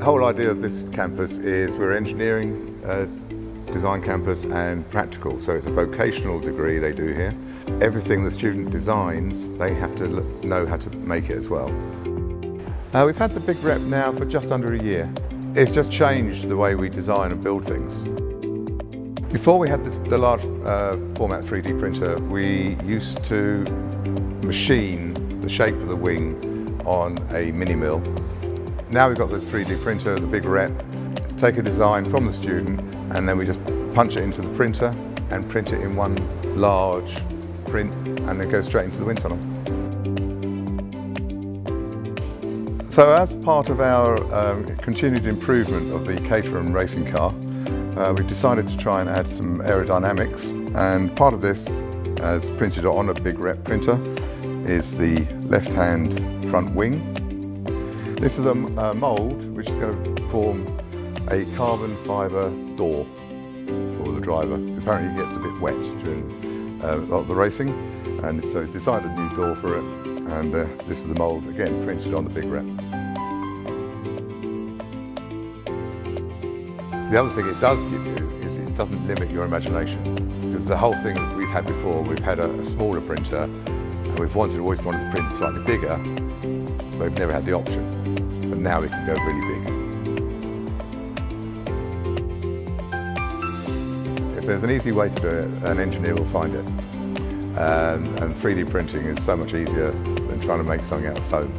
The whole idea of this campus is we're engineering design campus and practical, so it's a vocational degree they do here. Everything the student designs, they have to know how to make it as well. We've had the BigRep now for just under a year. It's just changed the way we design and build things. Before we had the large format 3D printer, we used to machine the shape of the wing on a mini mill. Now we've got the 3D printer, the BigRep, take a design from the student, and then we just punch it into the printer and print it in one large print, and then go straight into the wind tunnel. So as part of our continued improvement of the Chemtron racing car, we've decided to try and add some aerodynamics, and part of this, as printed on a BigRep printer, is the left-hand front wing. This is a mould which is going to form a carbon fibre door for the driver. Apparently it gets a bit wet during a lot of the racing, and so we decided a new door for it, and this is the mould, again printed on the BigRep. The other thing it does give you is it doesn't limit your imagination, because the whole thing that we've had before, we've had a smaller printer, and we've always wanted to print slightly bigger, but we've never had the option. But now we can go really big. If there's an easy way to do it, an engineer will find it. And 3D printing is so much easier than trying to make something out of foam.